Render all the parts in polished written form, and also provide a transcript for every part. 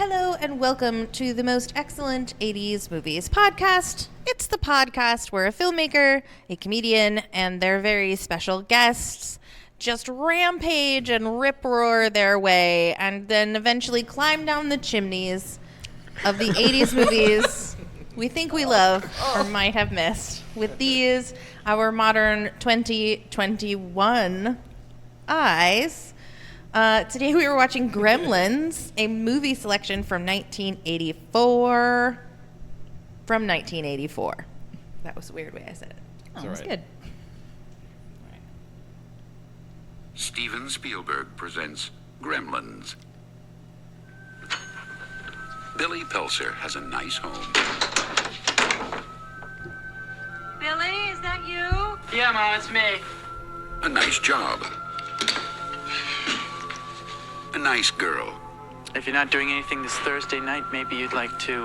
Hello and welcome to the most excellent 80s movies podcast. It's the podcast where a filmmaker, a comedian, and their very special guests just rampage and rip-roar their way and then eventually climb down the chimneys of the 80s movies we think we love or might have missed. With these, our modern 2021 eyes. Today we were watching Gremlins, a movie selection from 1984. From 1984. That was a weird way I said it. Oh, that's good. Steven Spielberg presents Gremlins. Billy Pelser has a nice home. Billy, is that you? Yeah, Mom, it's me. A nice job. A nice girl. If you're not doing anything this Thursday night, maybe you'd like to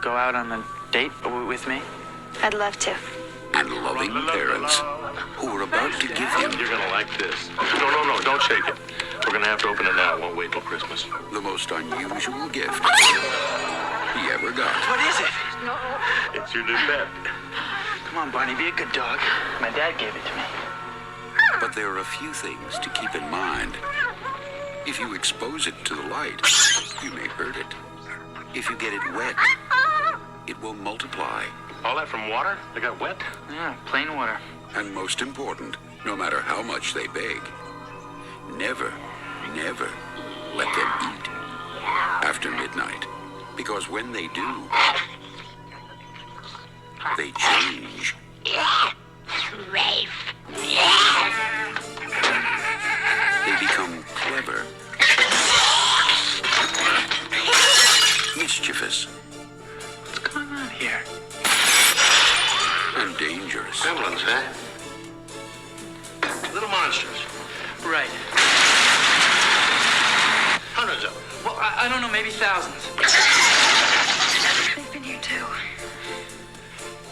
go out on a date with me? I'd love to. And loving parents who are about to give him You're gonna like this. No, don't shake it. We're gonna have to open it now. It won't wait till Christmas. the most unusual gift he ever got. What is it? It's your new pet. Come on, Barney, be a good dog. My dad gave it to me. But there are a few things to keep in mind. If you expose it to the light, you may hurt it. If you get it wet, it will multiply. All that from water? They got wet? Yeah, plain water. And most important, no matter how much they beg, never let them eat after midnight. Because when they do, they change. They become clever, mischievous, What's going on here? and dangerous. Gremlins, huh? Little monsters. Right. Hundreds of them. Well, I don't know, maybe thousands. They've been here too.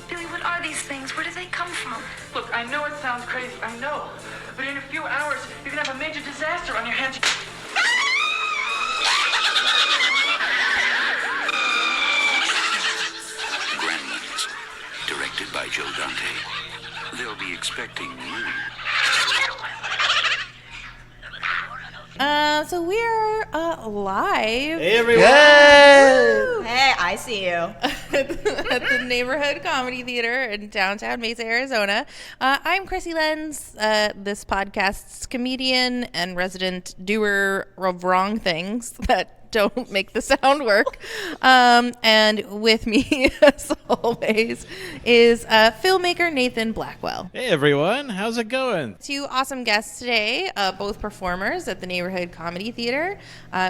Billy, what are these things? Where do they come from? Look, I know it sounds crazy, I know. But in a few hours, you can have a major disaster on your hands. Gremlins, directed by Joe Dante. They'll be expecting you. So we're live Hey, everyone! Hey, I see you. at the Neighborhood Comedy Theater in downtown Mesa, Arizona. I'm Krissy Lenz, this podcast's comedian and resident doer of wrong things that don't make the sound work. And with me, as always, is filmmaker Nathan Blackwell. Hey, everyone. How's it going? Two awesome guests today, both performers at the Neighborhood Comedy Theater.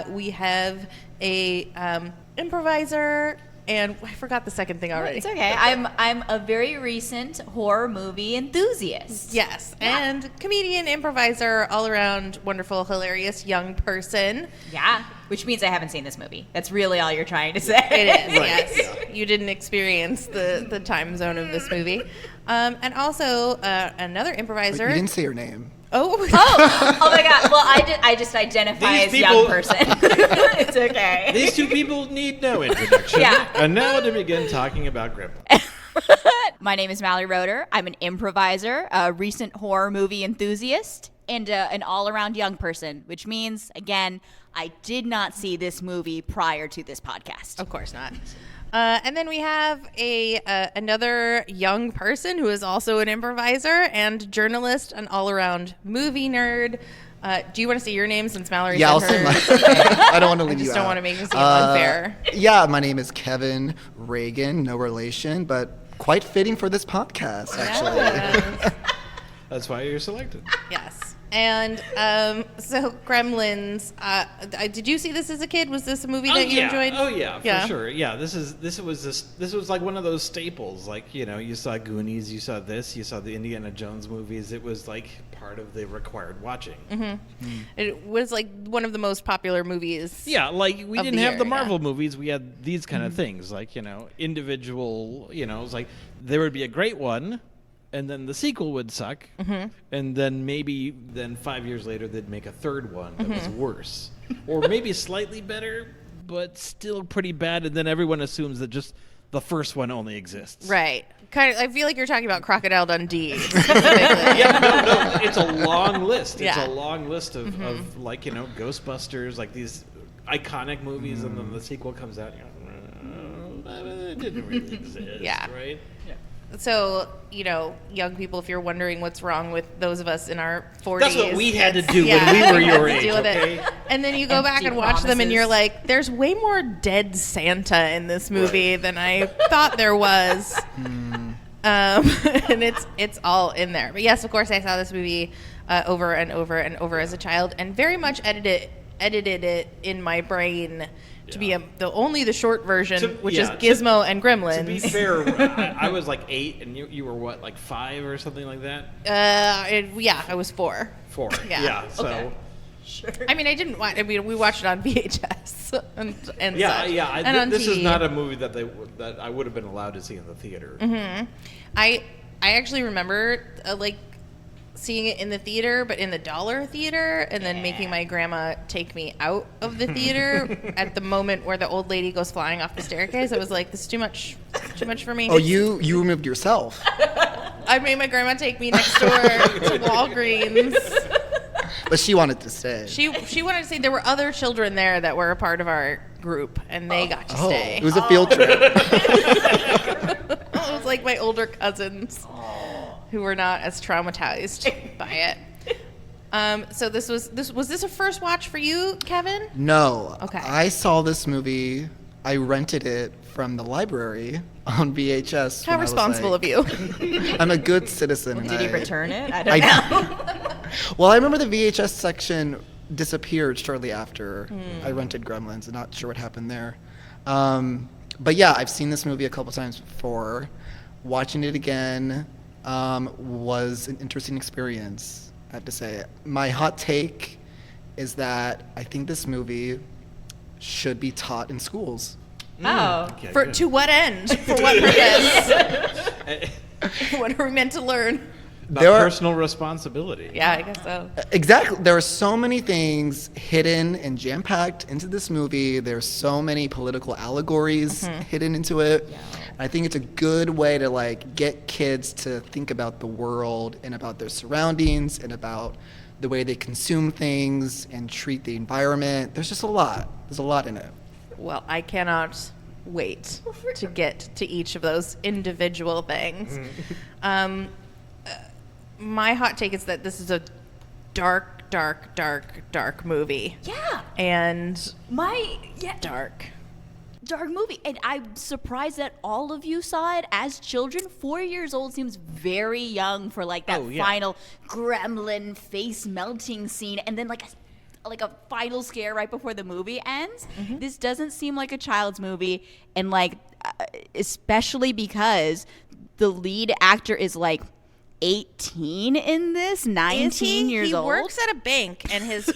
We have a improviser, and I forgot the second thing already. It's okay. I'm a very recent horror movie enthusiast. Yes, and comedian, improviser, all-around wonderful, hilarious young person. Yeah, which means I haven't seen this movie. That's really all you're trying to say. It is, yes. You didn't experience the time zone of this movie. And also another improviser. You didn't say her name. Oh, Oh my God. Well, I just identify These as people- young person. It's okay. These two people need no introduction. Yeah. And now to begin talking about Gremlins. My name is Mallory Roeder. I'm an improviser, a recent horror movie enthusiast, and an all-around young person, which means, again, I did not see this movie prior to this podcast. Of course not. And then we have another young person who is also an improviser and journalist, an all-around movie nerd. Do you want to say your name since Mallory Yeah, I'll said say hers? my. I don't want to I leave you just out. don't want to make this seem unfair. Yeah, my name is Kevin Reagan. No relation, but quite fitting for this podcast, actually. Yes. That's why you're selected. Yes. And so Gremlins, did you see this as a kid? Was this a movie that you enjoyed? Oh yeah, for sure. Yeah, this was like one of those staples. Like, you know, you saw Goonies, you saw this, you saw the Indiana Jones movies. It was like part of the required watching. It was like one of the most popular movies. Yeah, like we Of didn't the have year, the yeah. Marvel movies. We had these kind of things, like, you know, individual. You know, it was like there would be a great one, and then the sequel would suck, and then maybe 5 years later they'd make a third one that was worse, or maybe slightly better, but still pretty bad, and then everyone assumes that just the first one only exists. Right. Kind of. I feel like you're talking about Crocodile Dundee. No, it's a long list. It's Yeah. a long list of like, Ghostbusters, like these iconic movies, and then the sequel comes out. It didn't really exist. Yeah. Right. So, young people, if you're wondering what's wrong with those of us in our 40s. That's what we had to do yeah, when we were we had your to age. deal with it. Okay. And then you go back and watch them, and you're like, "There's way more dead Santa in this movie than I thought there was." And it's all in there. But yes, of course, I saw this movie over and over and over as a child, and very much edited it in my brain to be only the short version, which is Gizmo and Gremlins. To be fair, I was like 8, and you were what, like 5 or something like that? I was 4. 4. Yeah. So. Okay. Sure. I mean, I didn't watch. I mean, we watched it on VHS and such. And on This TV. is not a movie that I would have been allowed to see in the theater. Mm-hmm. I actually remember seeing it in the theater, but in the dollar theater, and then making my grandma take me out of the theater at the moment where the old lady goes flying off the staircase. I was like, this is too much for me. Oh, you removed yourself. I made my grandma take me next door to Walgreens. But she wanted to stay. She wanted to say there were other children there that were a part of our group, and they got to stay. It was a field trip. It was like my older cousins who were not as traumatized by it. So was this a first watch for you, Kevin? No. Okay. I saw this movie. I rented it from the library on VHS. How responsible of you. I'm a good citizen. Did he return it? I don't know. Well, I remember the VHS section disappeared shortly after I rented Gremlins. I'm not sure what happened there. But yeah, I've seen this movie a couple times before. Watching it again was an interesting experience, I have to say. My hot take is that I think this movie should be taught in schools. Oh. Okay, To what end? For what purpose? What are we meant to learn? Personal responsibility. Yeah, I guess so. Exactly. There are so many things hidden and jam-packed into this movie. There's so many political allegories hidden into it. Yeah. I think it's a good way to get kids to think about the world and about their surroundings and about the way they consume things and treat the environment. There's just a lot. There's a lot in it. Well, I cannot wait to get to each of those individual things. My hot take is that this is a dark movie. Yeah. And dark movie. And I'm surprised that all of you saw it as children. 4 years old seems very young for that final gremlin face melting scene, and then like a final scare right before the movie ends. This doesn't seem like a child's movie, and especially because the lead actor is 18 in this, 19 years old. He works at a bank, and his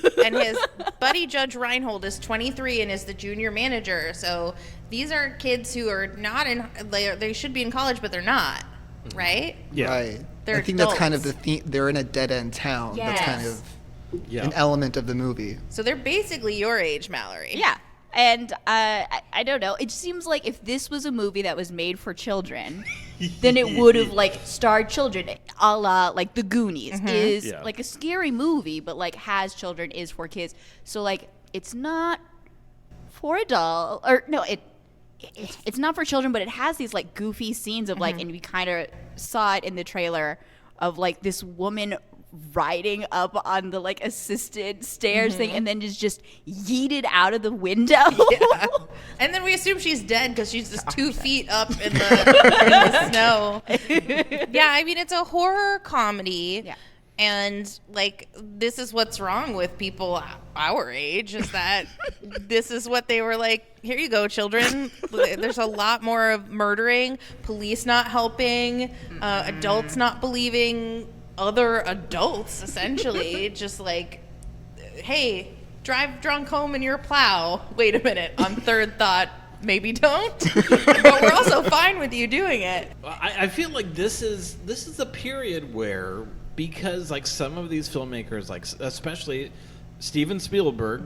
buddy Judge Reinhold is 23 and is the junior manager. So these are kids who are not they should be in college, but they're not, right? Yeah. Right. They're I think that's kind of adults. the theme. They're in a dead-end town. Yes. That's kind of an element of the movie. So they're basically your age, Mallory. Yeah. And I don't know. It seems like if this was a movie that was made for children, then it would have starred children, a la The Goonies is a scary movie, but has children, is for kids. So it's not for adult, or no, it's not for children, but it has these goofy scenes of and we kind of saw it in the trailer of this woman riding up on the assisted stairs thing, and then just yeeted out of the window. Yeah. And then we assume she's dead because she's just 2 feet up in the snow. Yeah, I mean, it's a horror comedy. Yeah. And this is what's wrong with people our age, is that this is what they were here you go, children. There's a lot more of murdering, police not helping, adults not believing other adults, essentially. Just hey, drive drunk home in your plow. Wait a minute, on third thought, maybe don't. But we're also fine with you doing it. I feel like this is a period where, because some of these filmmakers, especially Steven Spielberg,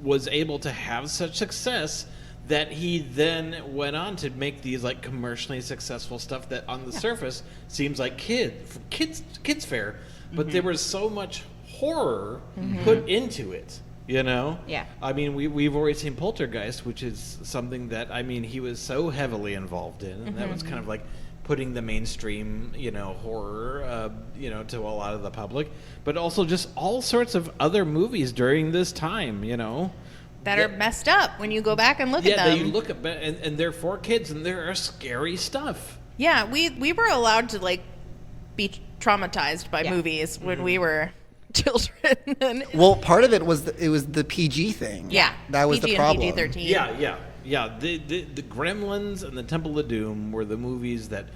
was able to have such success that he then went on to make these like commercially successful stuff that on the surface seems like kids fare, but there was so much horror put into it. You know? Yeah. I mean, we've already seen Poltergeist, which is something that, I mean, he was so heavily involved in, and that was kind of like putting the mainstream, horror, to a lot of the public, but also just all sorts of other movies during this time, that are messed up when you go back and look at them. Yeah, you look at and they're for kids, and there are scary stuff. Yeah, we were allowed to like be traumatized by movies when we were children. Well, part of it was the PG thing. Yeah, that was PG the problem. And PG-13. Yeah. The Gremlins and the Temple of Doom were the movies that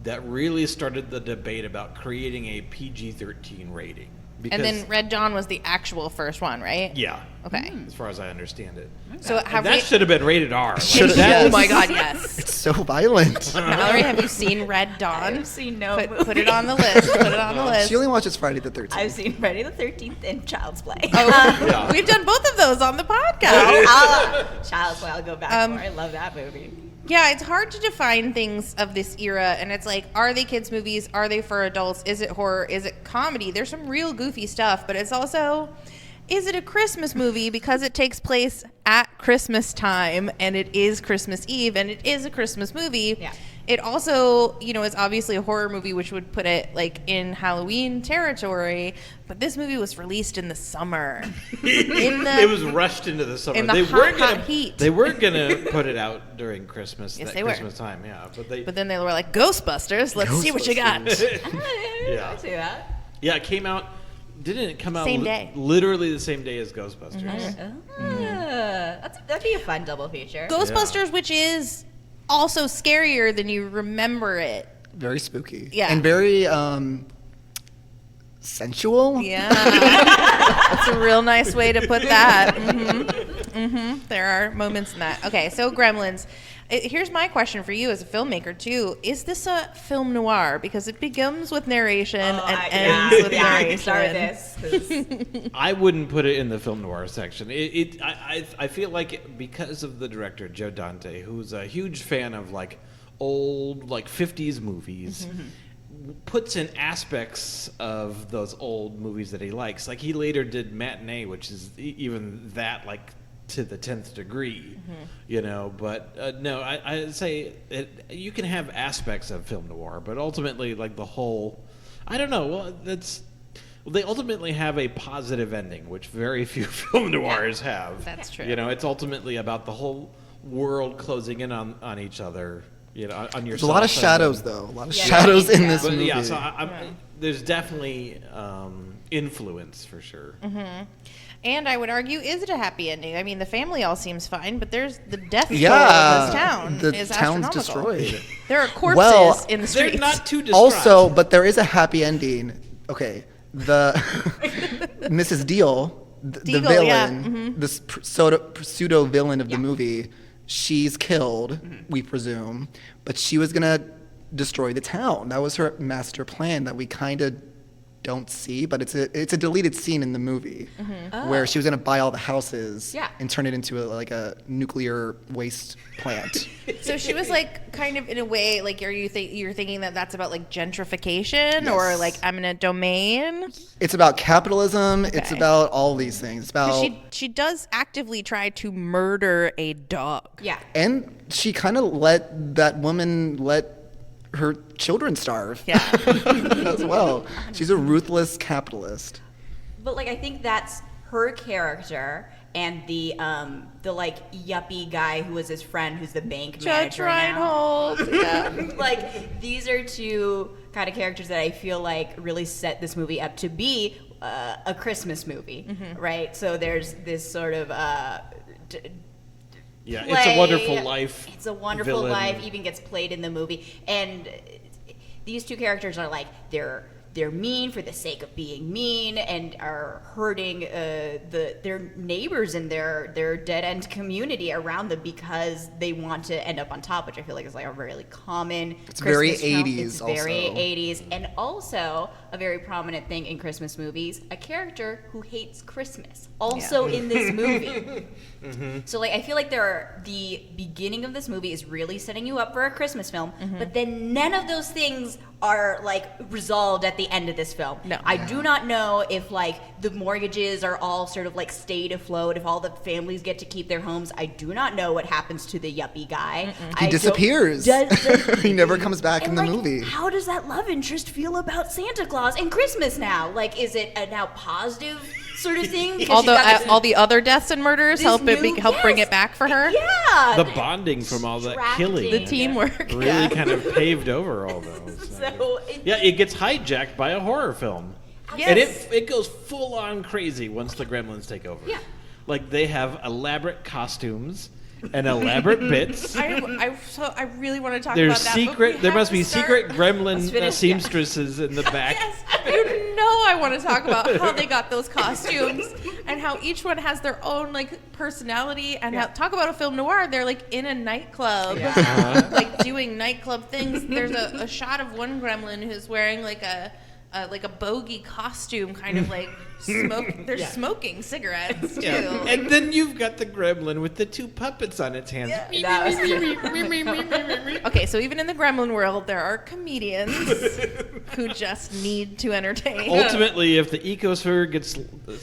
really started the debate about creating a PG-13 rating. And then Red Dawn was the actual first one, right? Yeah. Okay. As far as I understand it. So that should have been rated R. Oh my God, yes. It's so violent. Mallory, have you seen Red Dawn? I've seen no Put it on the list. Put it on the list. She only watches Friday the 13th. I've seen Friday the 13th and Child's Play. Oh, we've done both of those on the podcast. Child's Play, I'll go back for. I love that movie. Yeah, it's hard to define things of this era, and it's like, are they kids' movies? Are they for adults? Is it horror? Is it comedy? There's some real goofy stuff, but it's also, is it a Christmas movie because it takes place at Christmas time, and it is Christmas Eve, and it is a Christmas movie? Yeah. It also, is obviously a horror movie, which would put it like in Halloween territory, but this movie was released in the summer. It was rushed into the summer. In the hot heat. They were gonna put it out during Christmas. Yes, that they were. Christmas time, yeah. But then they were like, Ghostbusters, let's see what you got. I see that. Yeah, it came out. Didn't it come out Same day. Literally the same day as Ghostbusters? That'd be a fun double feature. Ghostbusters, which is also scarier than you remember it. Very spooky. Yeah. And very sensual. Yeah. That's a real nice way to put that. There are moments in that. Okay, so Gremlins. Here's my question for you as a filmmaker, too. Is this a film noir? Because it begins with narration and ends with narration. I wouldn't put it in the film noir section. I feel like because of the director, Joe Dante, who's a huge fan of like old, like 50s movies, puts in aspects of those old movies that he likes. Like he later did Matinee, which is even that like to the 10th degree, but no, I'd say you can have aspects of film noir, but ultimately like the whole, I don't know, they ultimately have a positive ending, which very few film noirs have. That's true. It's ultimately about the whole world closing in on each other, on yourself. There's a lot of shadows, though. A lot of shadows in this movie. Yeah, so there's definitely influence for sure. And I would argue, is it a happy ending? I mean, the family all seems fine, but there's the death toll in this town. The is town's astronomical. destroyed. There are corpses in the They're streets. not too distraught. Also, but there is a happy ending. Okay, the Mrs. Deal, the Deagle, villain, this pseudo villain of the movie, she's killed, we presume, but she was gonna destroy the town. That was her master plan that we kind of don't see, but it's a deleted scene in the movie where she was going to buy all the houses and turn it into a nuclear waste plant. So she was like kind of in a way like you're thinking that that's about like gentrification or like eminent domain? It's about capitalism. Okay. It's about all these things. It's about she does actively try to murder a dog. Yeah. And she kind of let that woman let her children starve. Yeah. As well. She's a ruthless capitalist. But I think that's her character and the like yuppie guy who was his friend who's the bank manager now. Judge Reinhold. These are two kind of characters that I feel like really set this movie up to be a Christmas movie, right? So there's this sort of yeah, play. It's a Wonderful Life. It's a Wonderful villain. Life even gets played in the movie, and these two characters are like they're they're mean for the sake of being mean and are hurting their neighbors in their dead end community around them because they want to end up on top, which I feel like is like a really common It's Christmas very trope. 80s It's very also. 80s, and also a very prominent thing in Christmas movies, a character who hates Christmas, also in this movie. So like I feel like the beginning of this movie is really setting you up for a Christmas film, but then none of those things are like resolved at the end of this film. No. I do not know if like the mortgages are all sort of like stayed afloat, if all the families get to keep their homes. I do not know what happens to the yuppie guy. He disappears. He never comes back in the like, movie. How does that love interest feel about Santa Claus and Christmas now? Like, is it a now positive sort of thing? Because All she's got this- the other deaths and murders this help new- bring yes. it back for her. Yeah. The bonding from all that Distracting. killing. The teamwork. really kind of paved over all those. So It gets hijacked by a horror film. Yes. And it goes full on crazy once the Gremlins take over. Yeah. Like they have elaborate costumes and elaborate bits. I really want to talk There's about that. but we there have must to be start- secret gremlin Let's finish, seamstresses in the back. Yes, you know I want to talk about how they got those costumes and how each one has their own like personality and how talk about a film noir. They're like in a nightclub, like doing nightclub things. There's a shot of one gremlin who's wearing like a bogey costume, kind of like they're smoking cigarettes too. Yeah. And then you've got the gremlin with the two puppets on its hands. that was true. Okay, so even in the gremlin world, there are comedians who just need to entertain. Ultimately, if the ecosphere gets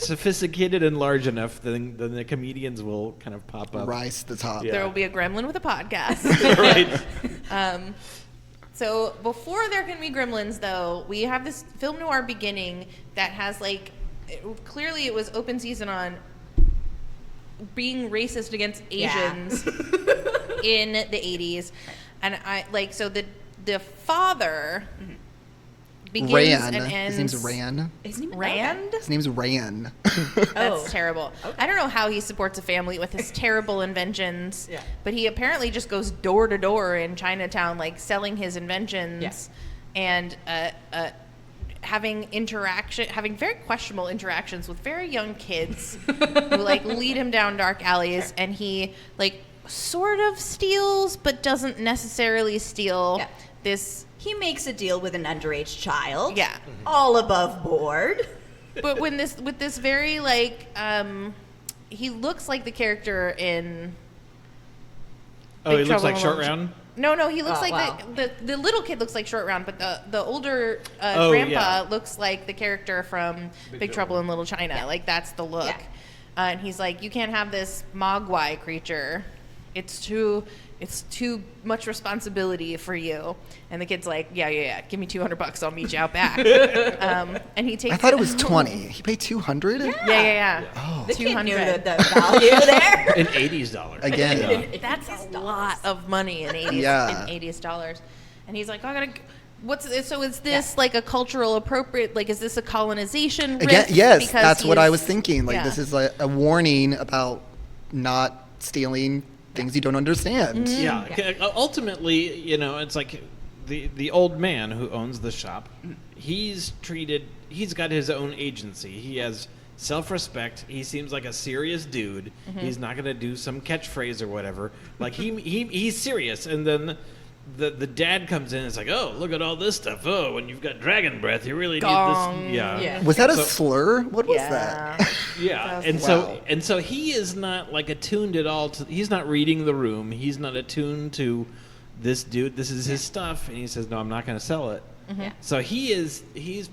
sophisticated and large enough, then the comedians will kind of pop up. Rise to the top. Yeah. There will be a gremlin with a podcast. Right. So before there can be gremlins, though, we have this film noir beginning that has clearly it was open season on being racist against Asians in the 80s, and the father begins Ran. and ends. His name's Ran. His name is Rand? His name's Ran. That's terrible. I don't know how he supports a family with his terrible inventions, but he apparently just goes door to door in Chinatown, like selling his inventions and having very questionable interactions with very young kids who like lead him down dark alleys, and he like sort of steals but doesn't necessarily steal this. He makes a deal with an underage child. Yeah. All above board. But with this very like he looks like the character in Oh, Big he looks Trouble like in Short Little Round? No, he looks Oh, like wow. the little kid looks like Short Round, but the older Oh, grandpa yeah. looks like the character from Big Trouble in Little China. Like that's the look. Yeah. And he's like, you can't have this mogwai creature. It's too much responsibility for you. And the kid's like, yeah. Give me $200. I'll meet you out back. And he takes. I thought it was 20. He paid 200? Yeah. Oh. The kid knew 200. the value there. In 80s dollars. Again. That's a lot of money in 80s Yeah. in 80s dollars. And he's like, I gotta. What's this? So is this like a cultural appropriate? Like, is this a colonization risk? Again, yes, Because that's what I he's- was thinking. Like, yeah. this is a warning about not stealing things you don't understand. Mm-hmm. Yeah. Ultimately, it's like the old man who owns the shop. He's got his own agency. He has self-respect. He seems like a serious dude. Mm-hmm. He's not going to do some catchphrase or whatever. Like he's serious. And then the dad comes in and is like, oh, look at all this stuff. Oh, when you've got dragon breath, you really Gong. need this. Yeah. Was that a So- slur? What was that? Yeah, Wow. and so he is not like attuned at all to. He's not reading the room. He's not attuned to this dude. This is his stuff, and he says, "No, I'm not going to sell it." Yeah. So he's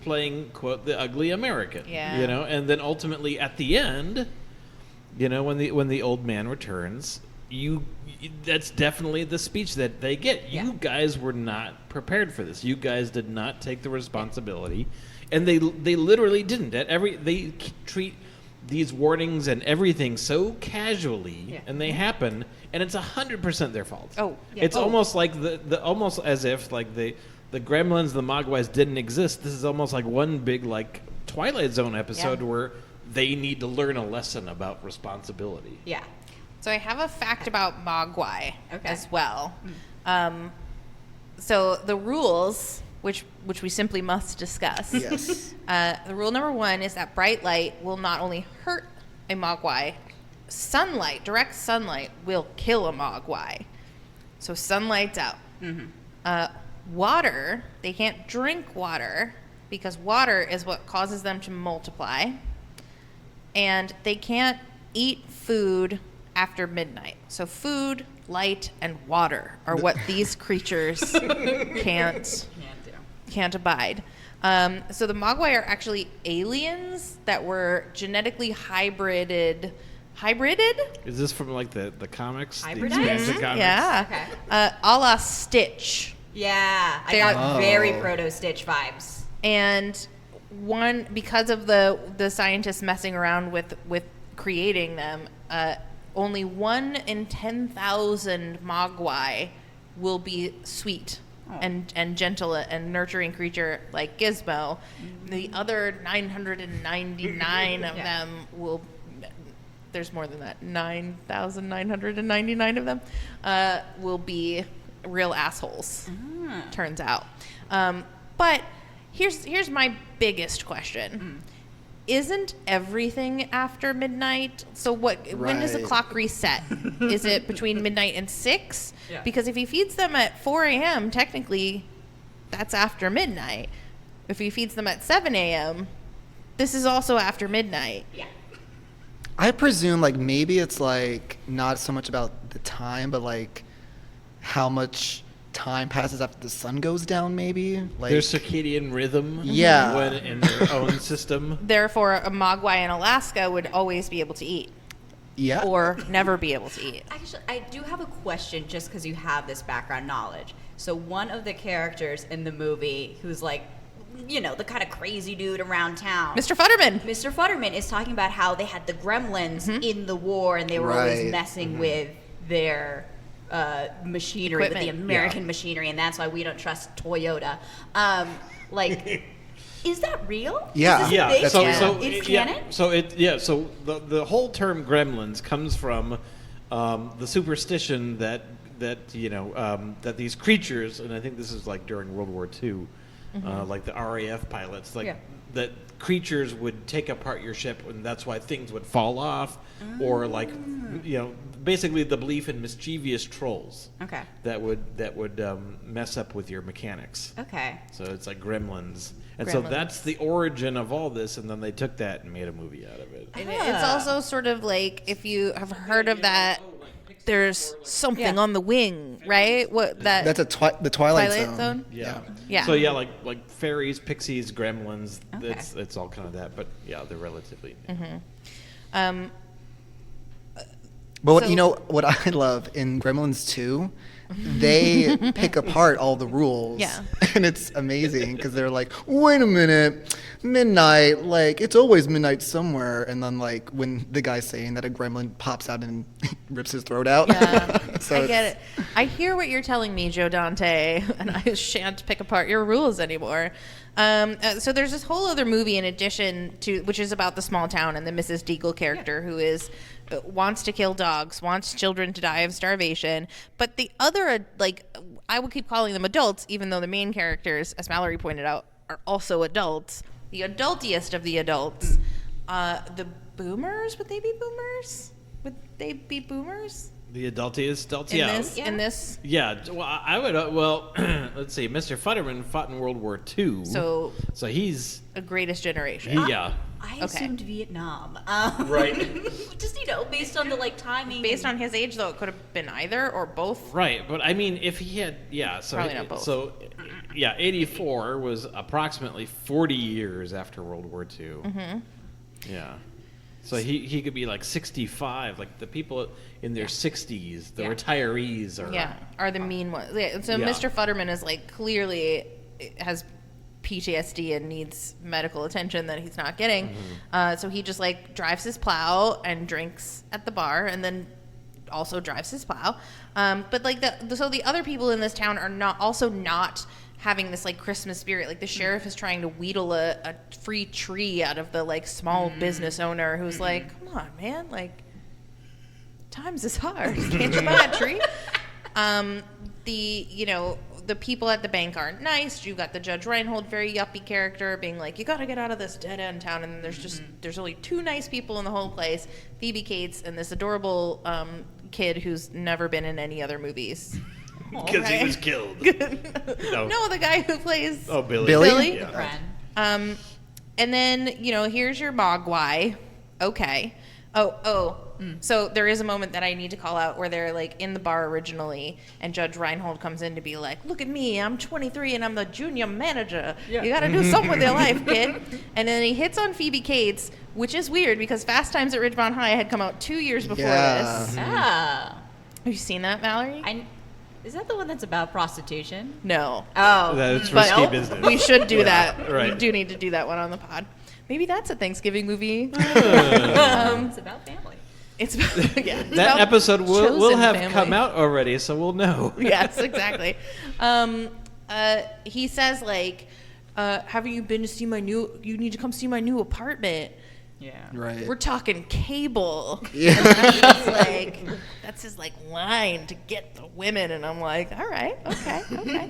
playing quote the ugly American. Yeah. And then ultimately at the end, when the old man returns, that's definitely the speech that they get. You guys were not prepared for this. You guys did not take the responsibility, and they literally didn't. They treat these warnings and everything so casually, and they happen, and it's 100% their fault. Oh, yeah. It's almost like the almost as if like the Gremlins, the Mogwais didn't exist. This is almost like one big like Twilight Zone episode where they need to learn a lesson about responsibility. Yeah. So I have a fact about mogwai Okay. as well. So the rules which we simply must discuss. Yes. The rule number 1 is that bright light will not only hurt a mogwai, direct sunlight will kill a mogwai. So sunlight's out. Water, they can't drink water because water is what causes them to multiply. And they can't eat food after midnight. So food, light, and water are what these creatures can't abide. So the mogwai are actually aliens that were genetically hybrided. Is this from like the comics? The Hybridized? expansive comics? Yeah. Okay. A la Stitch. Yeah, I They got are- very Oh. proto-Stitch vibes. And because of the scientists messing around with creating them, only 1 in 10,000 mogwai will be sweet and gentle and nurturing creature like Gizmo. The other 999 of them will. There's more than that. 9,999 of them will be real assholes. Turns out. But here's my biggest question. Isn't everything after midnight? So when does the Right. clock reset? Is it between midnight and 6? Yeah. Because if he feeds them at 4 a.m., technically that's after midnight. If he feeds them at 7 a.m., this is also after midnight. Yeah. I presume like maybe it's like not so much about the time, but like how much time passes after the sun goes down. Maybe like Their circadian rhythm. Yeah. When in their own system. Therefore, a mogwai in Alaska would always be able to eat yeah. or never be able to eat. Actually, I do have a question just because you have this background knowledge. So one of the characters in the movie who's like, you know, the kind of crazy dude around town. Mr. Futterman. Mr. Futterman is talking about how they had the Gremlins in the war and they were always Right. messing with their machinery, with the Equipment. American machinery, and that's why we don't trust Toyota. Is that real? Yeah. Is this Yeah, a thing? so- so It's yeah, canon? so the whole term Gremlins comes from the superstition that that these creatures, and I think this is like during World War II, like the RAF pilots, like Yeah. that creatures would take apart your ship, and that's why things would fall off, or like basically the belief in mischievous trolls Okay. that would mess up with your mechanics. Okay. So it's like Gremlins. And so Gremlins. that's the origin of all this, and then they took that and made a movie out of it. And it's also sort of like, if you have heard of that, there's something Yeah. on the wing, right? That's the Twilight Twilight Zone. Zone? Yeah. Yeah. So yeah, like fairies, pixies, gremlins. Okay. It's all kind of that, but yeah, they're relatively new. But what, So- you know what I love in Gremlins 2? They pick apart all the rules. Yeah. And it's amazing because they're like, wait a minute, midnight, like it's always midnight somewhere. And then like when the guy's saying that, a gremlin pops out and rips his throat out. Yeah, So I get it's- it. I hear what you're telling me, Joe Dante, and I shan't pick apart your rules anymore. So there's this whole other movie in addition to, which is about the small town and the Mrs. Deagle character who is wants to kill dogs, wants children to die of starvation. But the other, like, I will keep calling them adults, even though the main characters, as Mallory pointed out, are also adults. The adultiest of the adults. The boomers, would they be boomers? Would they be boomers? The adultiest adults, In yeah. this, in this, Yeah, well, I would. Let's see. Mr. Futterman fought in World War II, so so he's a greatest generation. yeah. I Okay. assumed Vietnam. Right. Just, based on the timing. Based on his age, though, it could have been either or both. Right, but I mean, if he had, so Probably not both. So, yeah, 84 was approximately 40 years after World War II. Mm-hmm. Yeah, so he could be like 65, like the people in their 60s, the retirees are. Yeah, are the mean ones. Yeah, so Yeah. Mr. Futterman is like clearly has PTSD and needs medical attention that he's not getting. So he just like drives his plow and drinks at the bar, and then also drives his plow. But like so the other people in this town are not having this like Christmas spirit. Like the sheriff is trying to wheedle a free tree out of the like small business owner who's like, come on, man, like times is hard. Can't you buy a tree? the people at the bank aren't nice. You've got the Judge Reinhold, very yuppie character, being like, you got to get out of this dead end town. And then there's only 2 nice people in the whole place, Phoebe Cates and this adorable kid who's never been in any other movies. Because he was killed. No, the guy who plays Billy. Billy? Yeah. And then, here's your Mogwai. Okay. So there is a moment that I need to call out where they're like in the bar originally, and Judge Reinhold comes in to be like, look at me, I'm 23 and I'm the junior manager. You got to do something with your life, kid. And then he hits on Phoebe Cates, which is weird because Fast Times at Ridgemont High had come out 2 years before this. Ah. Have you seen that, Mallory? Is that the one that's about prostitution? No. Oh. That's risky business. We should do that. Right. We do need to do that one on the pod. Maybe that's a Thanksgiving movie. It's about family. It's about, that episode will have family. come out already, so we'll know. Yes, exactly. He says like, haven't you been to see you need to come see my new apartment. Yeah. Right. We're talking cable. Yeah. That's his line to get the women, and I'm like, all right, okay.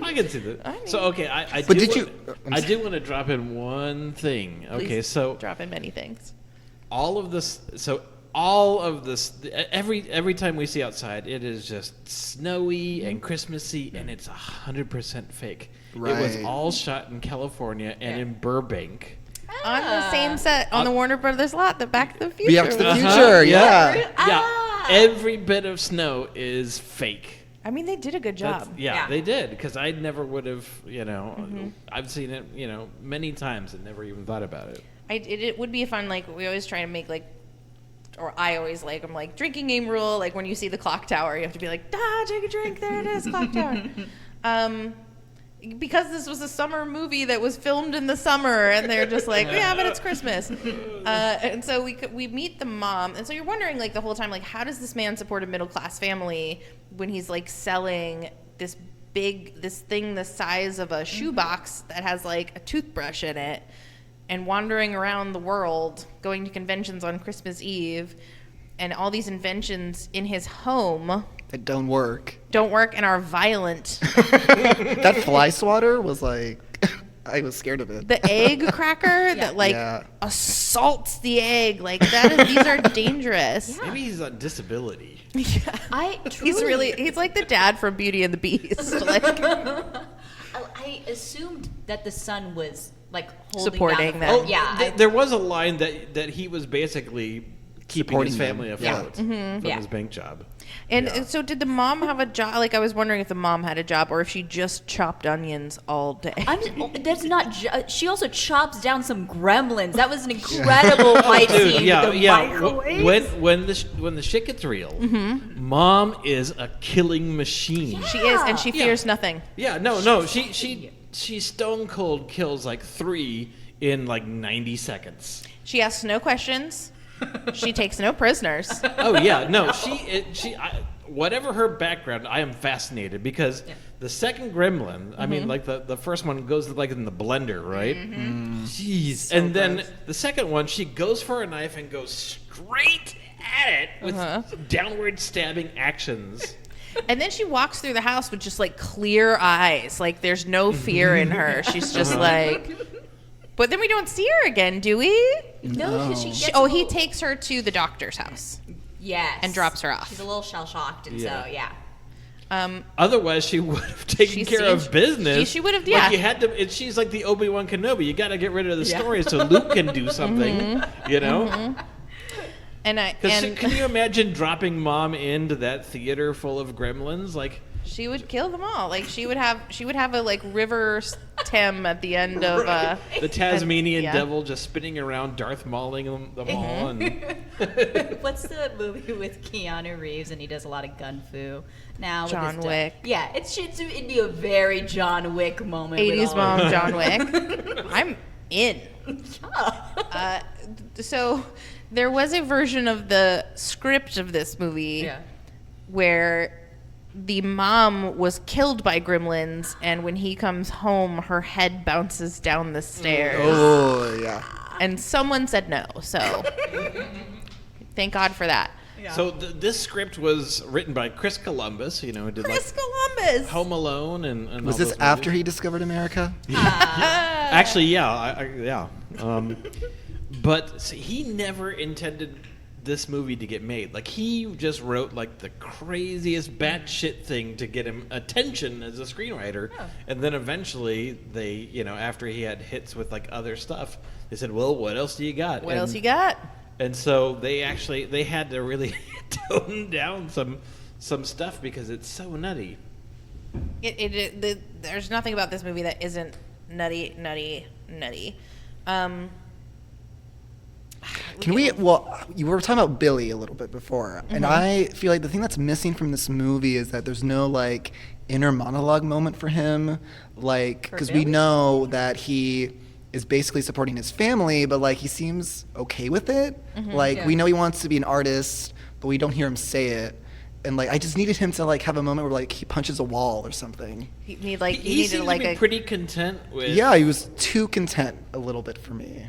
I can see that. I mean- So okay, I But do want to drop in one thing. Okay, Please so drop in many things. all of this, every time we see outside, it is just snowy and Christmassy, and it's 100% fake. It was Right. all shot in California and in Burbank. On the same set on the Warner Brothers lot, the Back to the Future. Back to the was. Future, yeah. Yeah, every bit of snow is fake. I mean, they did a good job. Yeah. They did, because I never would have, I've seen it, many times and never even thought about it. It would be fun, we always try to make, I always I'm like, drinking game rule, when you see the clock tower, you have to be like, take a drink, there it is, clock tower. Because this was a summer movie that was filmed in the summer, and they're just like, yeah, but it's Christmas. And so we meet the mom, and so you're wondering, the whole time, how does this man support a middle-class family when he's, selling this thing the size of a shoebox that has, a toothbrush in it, and wandering around the world, going to conventions on Christmas Eve, and all these inventions in his home That don't work. and are violent. That fly swatter was I was scared of it. The egg cracker that Yeah. assaults the egg, these are dangerous. Maybe he's on disability. He's like the dad from Beauty and the Beast. I assumed that the son was holding Supporting down them. the yeah. There was a line that he was basically keeping his Supporting them. family Yeah. afloat from Yeah. his bank job. And so did the mom have a job? I was wondering if the mom had a job or if she just chopped onions all day. That's not. She also chops down some gremlins. That was an incredible fight Dude, scene. yeah, with the yeah. microwave. When the shit gets real, Mom is a killing machine. She is, and she fears nothing. Yeah, no. She stone cold kills 3 in 90 seconds. She asks no questions. She takes no prisoners. Oh yeah, no. Whatever her background, I am fascinated because the second Gremlin, I mean, the first one goes in the blender, right? Jeez. So and then gross. the second one, she goes for a knife and goes straight at it with downward stabbing actions. And then she walks through the house with just clear eyes. There's no fear in her. She's just but then we don't see her again, do we? No, because she gets He takes her to the doctor's house. Yes. And drops her off. She's a little shell shocked, and Yeah. so yeah. Otherwise, she would have taken care of business. She would have, You had to. She's like the Obi-Wan Kenobi. You got to get rid of the story so Luke can do something. You know. And Can you imagine dropping Mom into that theater full of gremlins? She would kill them all. She would have a River Thames at the end of the Tasmanian yeah. devil just spinning around, Darth Mauling them all. And What's the movie with Keanu Reeves and he does a lot of gun fu now? John with his Wick. Yeah, it'd be a very John Wick moment. 80s mom John Wick. I'm in. So there was a version of the script of this movie where the mom was killed by gremlins, and when he comes home, her head bounces down the stairs. Oh, yeah. And someone said no, so thank God for that. so this script was written by Chris Columbus, who did Chris Columbus. Home Alone and Was all this those after movies. he discovered America? Actually, yeah, yeah. But see, he never intended this movie to get made. Like, he just wrote like the craziest batshit thing to get him attention as a screenwriter, and then eventually they, you know, after he had hits with like other stuff, they said, "Well, what else do you got?" What else you got? And so they had to really tone down some stuff because it's so nutty. There's nothing about this movie that isn't nutty. Well, you were talking about Billy a little bit before, and I feel like the thing that's missing from this movie is that there's no like inner monologue moment for him, like, because we know that he is basically supporting his family, but like he seems okay with it. Like we know he wants to be an artist, but we don't hear him say it. And like I just needed him to like have a moment where like he punches a wall or something. He He seemed to be pretty content with. Yeah, he was too content a little bit for me.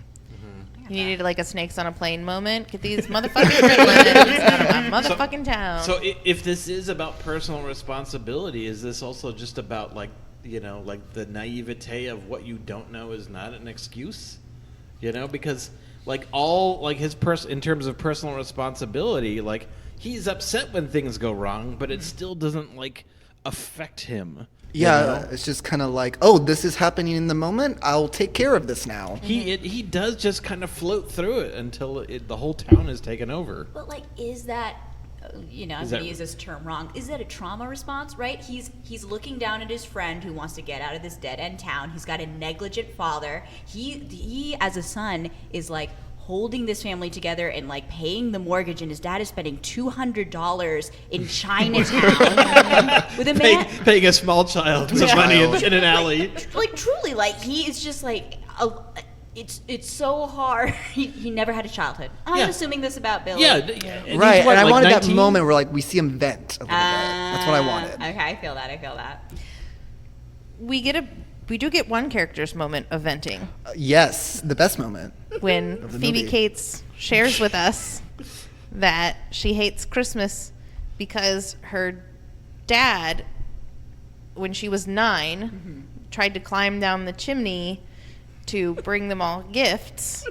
You needed like a snakes on a plane moment. Get these motherfucking gremlins out of my motherfucking town. So if this is about personal responsibility, is this also just about like, you know, like the naivete of what you don't know is not an excuse? You know, because like all like his in terms of personal responsibility, like he's upset when things go wrong, but it still doesn't like affect him. Yeah, you know? it's just kind of like, oh, this is happening in the moment. I'll take care of this now. He does just kind of float through it until the whole town is taken over. But like, is that, you know, I'm going to use this term wrong. Is that a trauma response, right? He's looking down at his friend who wants to get out of this dead-end town. He's got a negligent father. He as a son is like holding this family together and like paying the mortgage, and his dad is spending $200 in Chinatown with a man paying a small child some money in an alley. Like truly, like he is just like it's so hard. He never had a childhood. I'm assuming this about Billy. Yeah, right. What, and I like wanted 19? that moment where like we see him vent a little bit. That's what I wanted. Okay, I feel that. We do get one character's moment of venting Yes, the best moment. when the Phoebe movie. Cates shares with us that she hates Christmas because her dad, when she was 9, tried to climb down the chimney to bring them all gifts.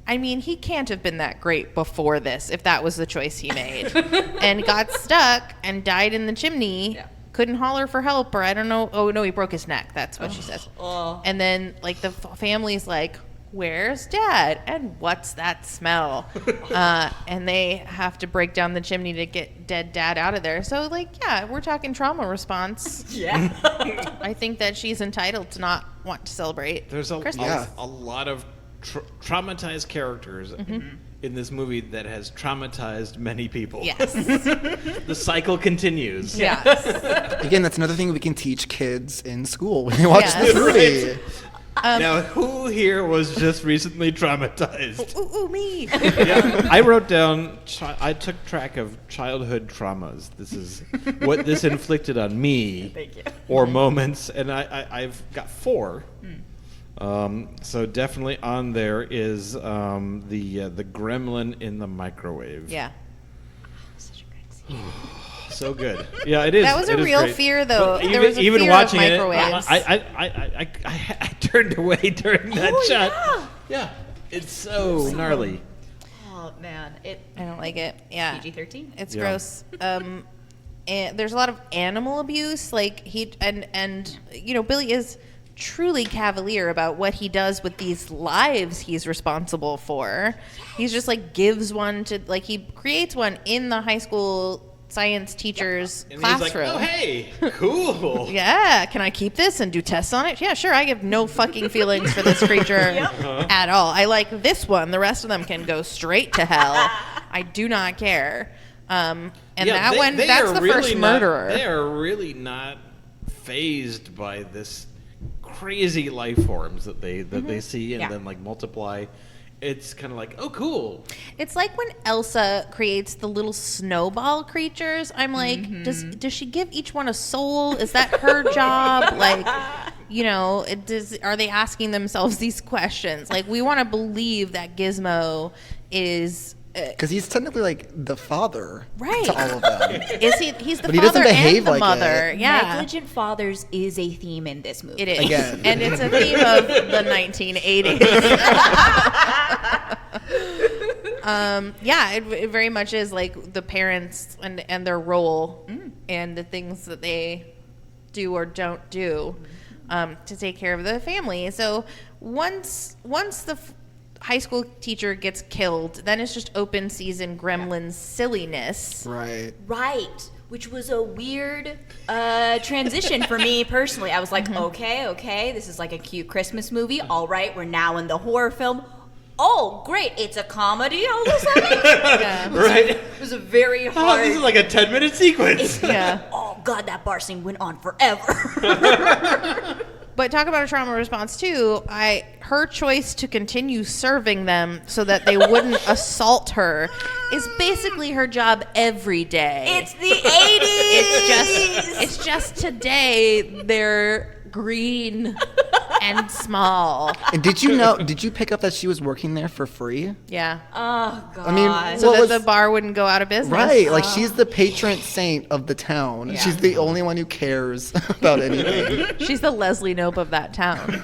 I mean, he can't have been that great before this if that was the choice he made. And got stuck and died in the chimney. Yeah. Couldn't holler for help, or I don't know. Oh, no, he broke his neck. That's what she says. Oh. And then, like, the family's like, where's Dad? And what's that smell? And they have to break down the chimney to get dead Dad out of there. So, like, yeah, we're talking trauma response. Yeah. I think that she's entitled to not want to celebrate There's a Christmas. lot of traumatized characters in this movie that has traumatized many people. Yes. The cycle continues. Yes. Again, that's another thing we can teach kids in school when they watch Yes. this movie. Now, who here was just recently traumatized? Ooh, me. Yeah, I wrote down. I took track of childhood traumas. This is what this inflicted on me. Thank you. Or moments, and I've got 4. So definitely on there is the gremlin in the microwave. Yeah. Such a great scene. So good. Yeah, it is. That was a It is real great. fear, though. But There was a even fear watching of it, microwaves. I turned away during that shot. Yeah, it's so gnarly. Oh man, I don't like it. Yeah. PG-13. It's Yeah. gross. And there's a lot of animal abuse. Like and you know, Billy is truly cavalier about what he does with these lives he's responsible for. He's just like gives one to, like, he creates one in the high school science teacher's And classroom. he's like, "Oh, hey, cool." Yeah, can I keep this and do tests on it? Yeah, sure. I have no fucking feelings for this creature at all. I like this one. The rest of them can go straight to hell. I do not care. And Yeah, that one, they that's are the really first not- murderer. They are really not fazed by this crazy life forms that they see and Yeah. then like multiply. It's kind of like, oh, cool. It's like when Elsa creates the little snowball creatures. I'm like, does she give each one a soul? Is that her job? Like, you know, are they asking themselves these questions? Like, we want to believe that Gizmo is Because he's technically like the father Right. to all of them. Is he's the But he doesn't father behave and the like mother. it. Yeah. Negligent fathers is a theme in this movie. It is. Again. And it's a theme of the 1980s. Yeah, it very much is like the parents and their role and the things that they do or don't do to take care of the family. So once the high school teacher gets killed, then it's just open season Gremlins silliness. Right. Right. Which was a weird transition for me personally. I was like, okay, this is like a cute Christmas movie. All right, we're now in the horror film. Oh, great, it's a comedy all of a sudden? Yeah. Right? It was a very hard... This is like a 10-minute sequence. Yeah. Oh, God, that bar scene went on forever. But talk about a trauma response too. Her choice to continue serving them so that they wouldn't assault her is basically her job every day. It's the 80s! It's just today they're green and small. And did you pick up that she was working there for free? Yeah. Oh, God. I mean, So what that was- the bar wouldn't go out of business. Right, like she's the patron saint of the town. Yeah. She's the only one who cares about anything. She's the Leslie Knope of that town.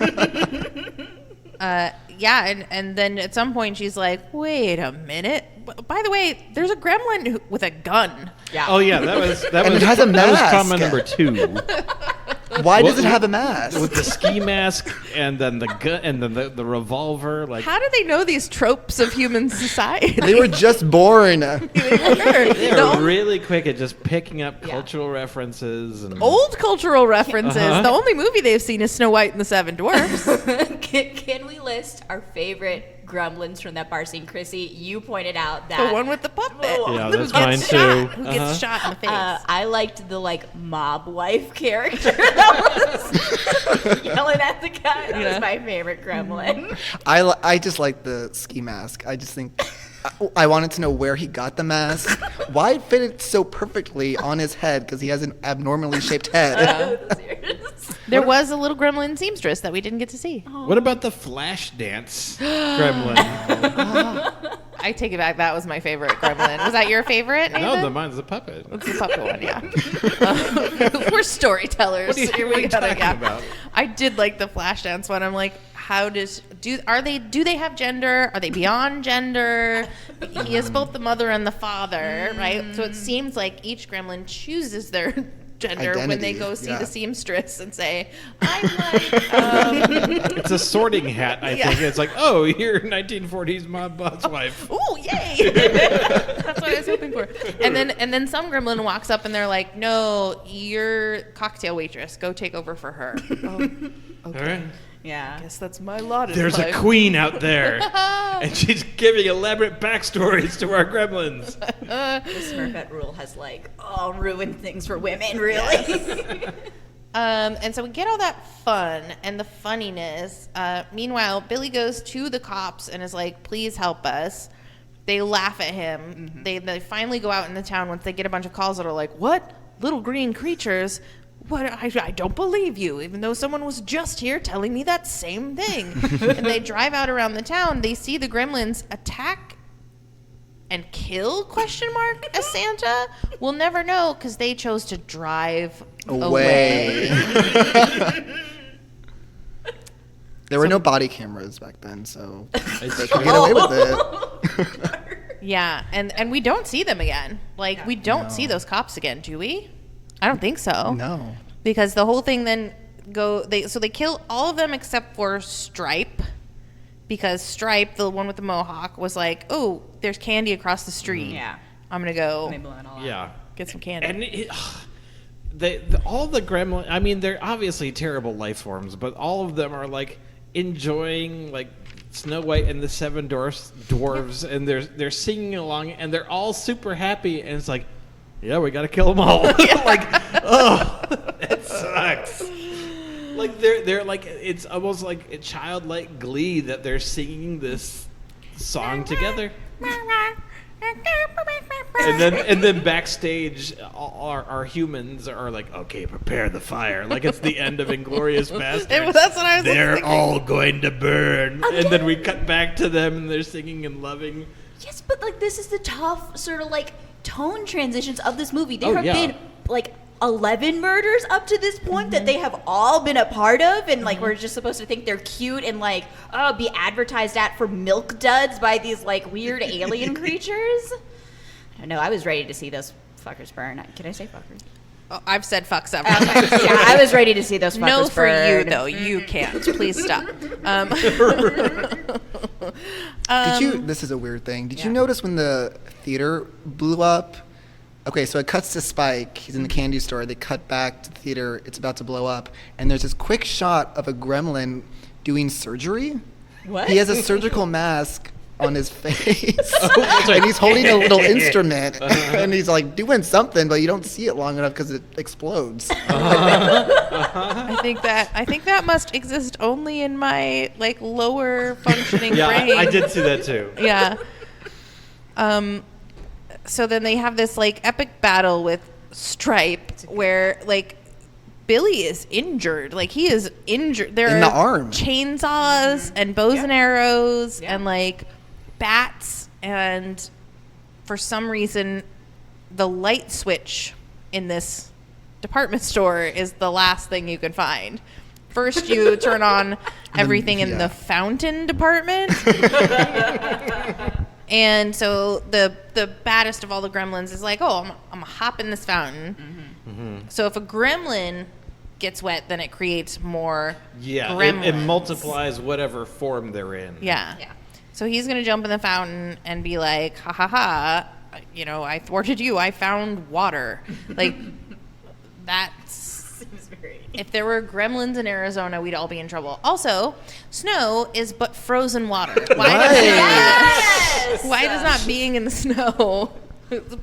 Yeah, and then at some point she's like, wait a minute. By the way, there's a gremlin with a gun. Yeah. Oh yeah, that was And it has a that was mask. trauma number 2. Why does it have a mask? With the ski mask and then the gun and then the revolver. Like How do they know these tropes of human society? They were just born. they were really quick at just picking up cultural references and Old cultural references. The only movie they've seen is Snow White and the Seven Dwarfs. Can we list our favorite gremlins from that bar scene? Krissy, you pointed out that... The one with the puppet. Yeah, Who that's gets mine shot, too. Who gets shot in the face. I liked the mob wife character that was yelling at the guy. That was my favorite gremlin. I just like the ski mask. I just think I wanted to know where he got the mask. Why it fitted so perfectly on his head? Because he has an abnormally shaped head. There was a little gremlin seamstress that we didn't get to see. What about the flash dance gremlin? I take it back. That was my favorite gremlin. Was that your favorite, Nathan? No, mine's the puppet. It's the puppet one, yeah. We're storytellers. What are you Here we go, talking about? I did like the flash dance one. I'm like, do they have gender? Are they beyond gender? He is both the mother and the father, right? So it seems like each gremlin chooses their gender when they Identity, go see yeah. the seamstress and say, I'm like, It's a sorting hat, I think. It's like, oh, you're 1940s mob boss wife. ooh, yay! That's what I was hoping for. And then some gremlin walks up and they're like, no, you're cocktail waitress. Go take over for her. Oh, okay. All right. Yeah. Guess that's my lot in There's a life. queen out there, and she's giving elaborate backstories to our gremlins. The Smurfette rule has ruined things for women, really. And so we get all that fun and the funniness. Meanwhile, Billy goes to the cops and is like, please help us. They laugh at him. Mm-hmm. They finally go out in the town once they get a bunch of calls that are like, what? Little green creatures? What? I don't believe you, even though someone was just here telling me that same thing. And they drive out around the town. They see the gremlins attack and kill, a Santa? We'll never know because they chose to drive away. There were no body cameras back then, so they could get away with it. Yeah, and we don't see them again. We don't see those cops again, do we? I don't think so. No. Because the whole thing then they kill all of them except for Stripe. Because Stripe, the one with the mohawk, was like, oh, there's candy across the street. Yeah. I'm going to go get some candy. And all the gremlin, I mean, they're obviously terrible life forms, but all of them are enjoying Snow White and the Seven Dwarfs, and they're singing along, and they're all super happy, and it's like, yeah, we got to kill them all. Oh, that sucks. They're it's almost like a childlike glee that they're singing this song together. And then backstage, our humans are like, okay, prepare the fire. It's the end of Inglourious Basterds. That's what I was They're thinking. all going to burn. And then we cut back to them, and they're singing and loving Yes, but like this is the tough sort of like tone transitions of this movie. There have yeah. been like 11 murders up to this point that they have all been a part of, and like we're just supposed to think they're cute and like be advertised at for milk duds by these like weird alien creatures. I don't know. I was ready to see those fuckers burn. Can I say fuckers? Oh, I've said fuck several times. Yeah, I was ready to see those fuckers No, for burn. you though. You can't. Please stop. This is a weird thing. Did you notice when the theater blew up? Okay, so it cuts to Spike. He's in the candy store. They cut back to the theater. It's about to blow up. And there's this quick shot of a gremlin doing surgery. What? He has a surgical mask on his face. And he's holding a little instrument. And he's like doing something, but you don't see it long enough because it explodes. I think that must exist only in my like lower functioning brain. I did see that too. Yeah. So then they have this like epic battle with Stripe where like Billy is injured. Like he is injured. There In are the arm. chainsaws and bows and arrows and like bats, and for some reason the light switch in this department store is the last thing you can find. First you turn on everything in the fountain department. And so the baddest of all the gremlins is like, oh, I'm gonna hop in this fountain. So if a gremlin gets wet, then it creates more gremlins. It multiplies whatever form they're in. Yeah. So he's gonna jump in the fountain and be like, ha ha ha, you know, I thwarted you. I found water. Like that's. If there were gremlins in Arizona, we'd all be in trouble. Also, snow is but frozen water. Why does not being in the snow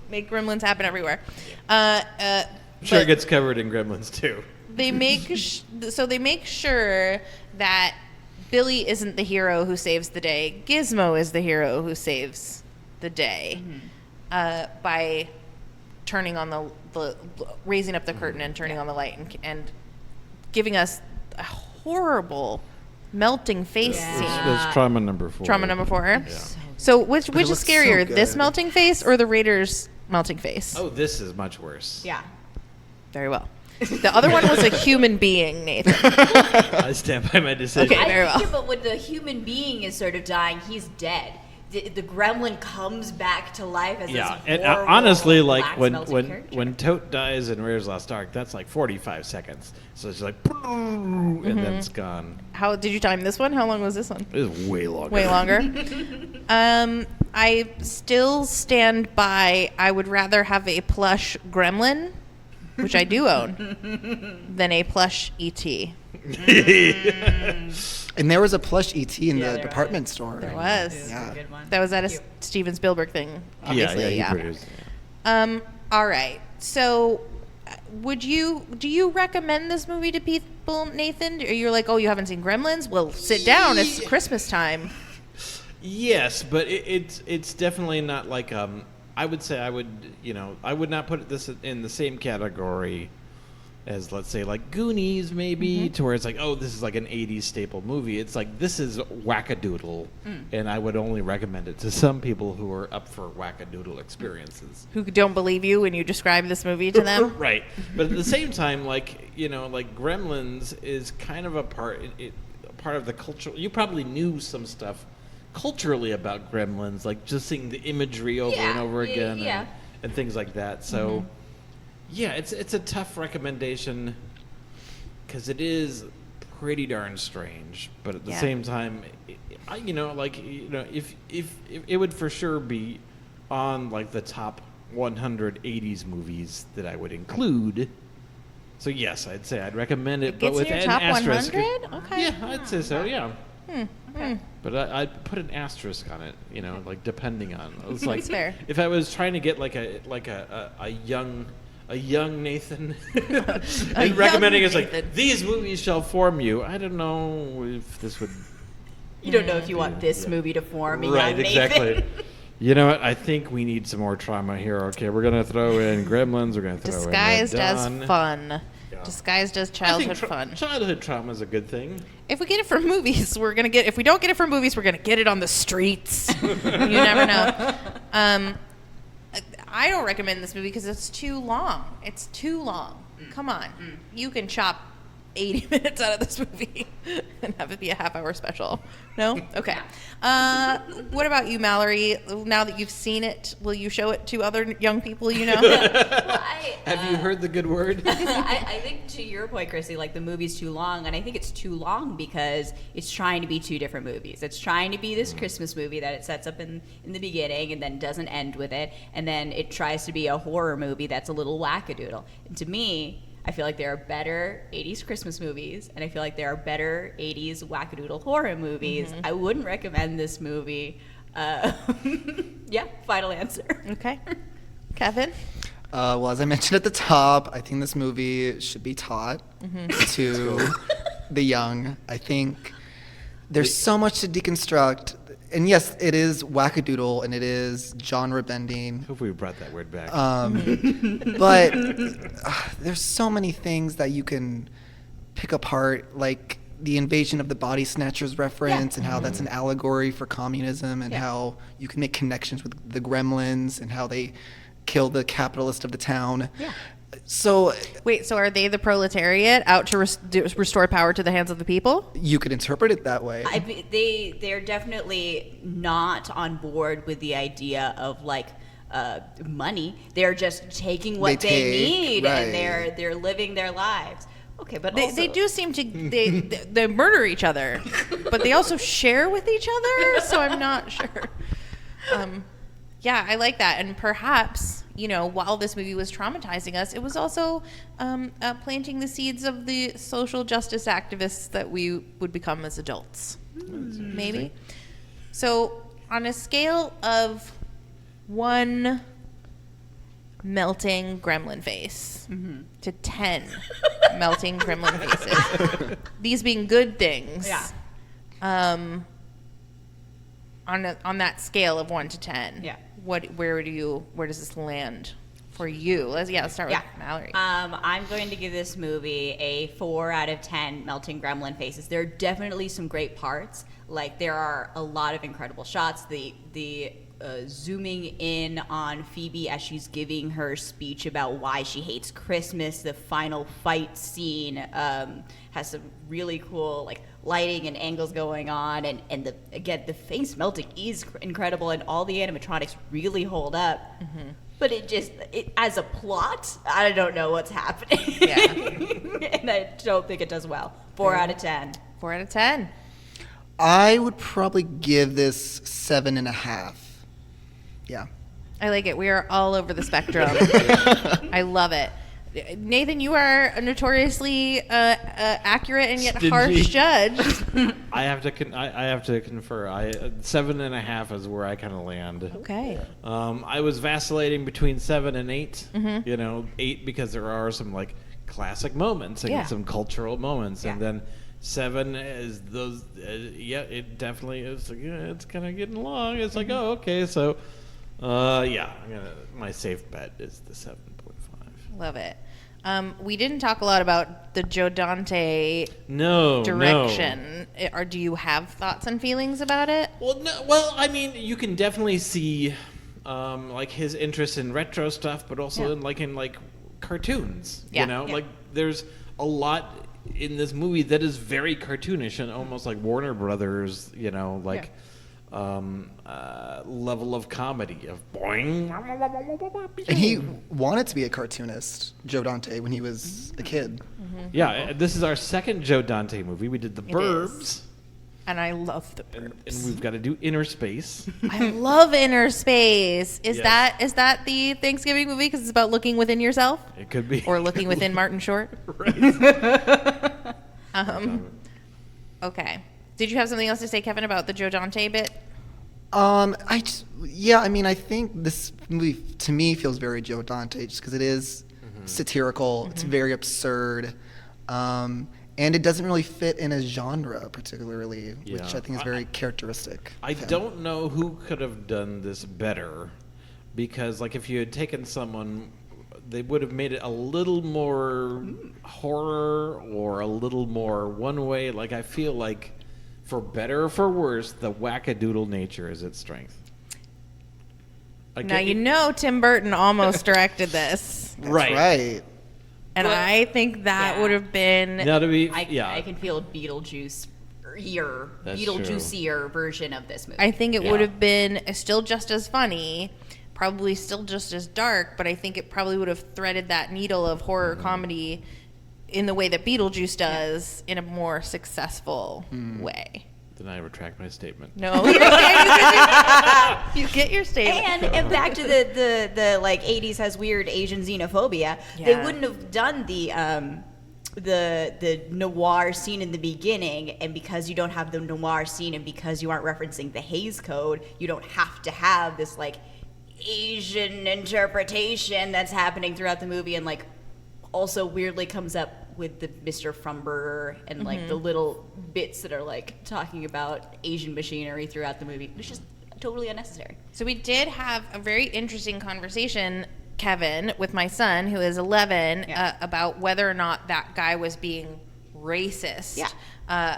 make gremlins happen everywhere? Sure, it gets covered in Gremlins too. They make they make sure that Billy isn't the hero who saves the day. Gizmo is the hero who saves the day by turning on the raising up the curtain and turning on the light and giving us a horrible melting face scene. That's trauma number 4. Trauma number 4. Yeah. So which is looks scarier, so this good. melting face or the Raiders melting face? Oh, this is much worse. Yeah. Very well. The other one was a human being, Nathan. I stand by my decision. Okay, very well. But when the human being is sort of dying, he's dead. The gremlin comes back to life as this and horrible, honestly, like black when smelting when character. when Tote dies in Raiders Lost Ark, that's like 45 seconds. So it's like, and then it's gone. How did you time this one? How long was this one? It was way longer. Way longer. I still stand by. I would rather have a plush gremlin, which I do own, than a plush ET. And there was a plush ET in the there department store. There was. Yeah. Good one. That was at a Steven Spielberg thing. Obviously, he produced it. All right. So, do you recommend this movie to people, Nathan? Or you're like, oh, you haven't seen Gremlins? Well, sit down. It's Christmas time. Yes, but it's definitely not like I would say I would not put this in the same category as, let's say, like Goonies maybe, to where it's like, oh, this is like an 80s staple movie. It's like, this is wackadoodle, and I would only recommend it to some people who are up for wackadoodle experiences. Who don't believe you when you describe this movie to them? Right. But at the same time, like Gremlins is kind of a part of the culture. You probably knew some stuff culturally about Gremlins, like just seeing the imagery over and over again and things like that. So yeah, it's a tough recommendation because it is pretty darn strange, but at the same time, if it would for sure be on like the top 100 80s movies that I would include. So yes, I'd say I'd recommend it, but with in your an top asterisk. 100? Okay. Yeah, I'd say so. Yeah. Okay. But I'd put an asterisk on it, like depending on. It's like That's fair. if I was trying to get like a young Nathan and recommending it's Nathan. like these movies shall form you. I don't know if this would. You don't know if you want this movie to form a Right, young exactly. Nathan. You know what? I think we need some more trauma here. Okay, we're gonna throw in Gremlins. We're gonna throw Disguised in as Red Dawn. fun. Disguised as childhood fun. Childhood trauma is a good thing. If we get it from movies, we're gonna get. If we don't get it from movies, we're gonna get it on the streets. You never know. I don't recommend this movie because it's too long. It's too long. Come on, you can chop 80 minutes out of this movie and have it be a half-hour special. No? Okay. What about you, Mallory? Now that you've seen it, will you show it to other young people you know? Have you heard the good word? I think to your point, Krissy, like the movie's too long, and I think it's too long because it's trying to be two different movies. It's trying to be this Christmas movie that it sets up in the beginning and then doesn't end with it, and then it tries to be a horror movie that's a little wackadoodle. And to me, I feel like there are better 80s Christmas movies, and I feel like there are better 80s wackadoodle horror movies. I wouldn't recommend this movie. Yeah, final answer. Okay. Kevin? Well, as I mentioned at the top, I think this movie should be taught to the young. I think there's so much to deconstruct. And yes, it is wackadoodle and it is genre bending. Hopefully we brought that word back. But there's so many things that you can pick apart, like the Invasion of the Body Snatchers reference and how that's an allegory for communism and how you can make connections with the Gremlins and how they kill the capitalist of the town. Yeah. So wait, so are they the proletariat out to restore power to the hands of the people? You could interpret it that way. They're definitely not on board with the idea of like money. They're just taking what they need and they're living their lives. Okay, but they do seem to they murder each other, but they also share with each other. So I'm not sure. Yeah, I like that, and perhaps while this movie was traumatizing us, it was also planting the seeds of the social justice activists that we would become as adults. Maybe. So, on a scale of 1 melting gremlin face to 10 melting gremlin faces, these being good things. Yeah. On that scale of 1 to 10. Yeah. Where does this land for you? Let's start with Mallory. I'm going to give this movie a 4 out of 10 melting gremlin faces. There are definitely some great parts. Like there are a lot of incredible shots. The zooming in on Phoebe as she's giving her speech about why she hates Christmas. The final fight scene has some really cool lighting and angles going on, and the face melting is incredible, and all the animatronics really hold up. But it as a plot, I don't know what's happening. Yeah. And I don't think it does well. 4 out of 10. 4 out of 10. I would probably give this 7.5. Yeah. I like it. We are all over the spectrum. I love it. Nathan, you are a notoriously accurate and yet harsh judge. I have to confer. 7.5 is where I kind of land. Okay. I was vacillating between 7 and 8. 8 because there are some classic moments and some cultural moments, and then 7 is those. It definitely is. It's kind of getting long. It's like, oh, okay, so. My safe bet is the 7.5. Love it. We didn't talk a lot about the Joe Dante direction. No. Or do you have thoughts and feelings about it? Well, I mean, you can definitely see his interest in retro stuff, but also in cartoons. Yeah. There's a lot in this movie that is very cartoonish and almost like Warner Brothers. Level of comedy of boing. And he wanted to be a cartoonist, Joe Dante, when he was a kid. Yeah, this is our second Joe Dante movie. We did The Burbs. And I love The Burbs. And we've got to do Inner Space. I love Inner Space. Is that the Thanksgiving movie because it's about looking within yourself? It could be. Or looking within Martin Short? Right. Okay. Did you have something else to say, Kevin, about the Joe Dante bit? I think this movie to me feels very Joe Dante just because it is satirical. It's very absurd, and And it doesn't really fit in a genre particularly, which Yeah. I think is very characteristic. I of him. don't know who could have done this better, because like if you had taken someone, they would have made it a little more horror or a little more one way. Like I feel like, for better or for worse, the wackadoodle nature is its strength. Like Now you know Tim Burton almost directed this, That's right. and I think that Yeah. would have been. Now to be, I can feel a Beetlejuicier version of this movie. I think it Yeah. would have been still just as funny, probably still just as dark, but I think it probably would have threaded that needle of horror comedy in the way that Beetlejuice does in a more successful way. then I retract my statement. No, you get your statement. And back to the like 80s has weird Asian xenophobia. They Yeah. wouldn't have done the noir scene in the beginning, and because you don't have the noir scene and because you aren't referencing the Hays Code, you don't have to have this like Asian interpretation that's happening throughout the movie, and like also weirdly comes up with the Mr. Frumberger and like the little bits that are like talking about Asian machinery throughout the movie. It's just totally unnecessary. So we did have a very interesting conversation, Kevin, with my son, who is 11, Yeah. about whether or not that guy was being racist. Yeah.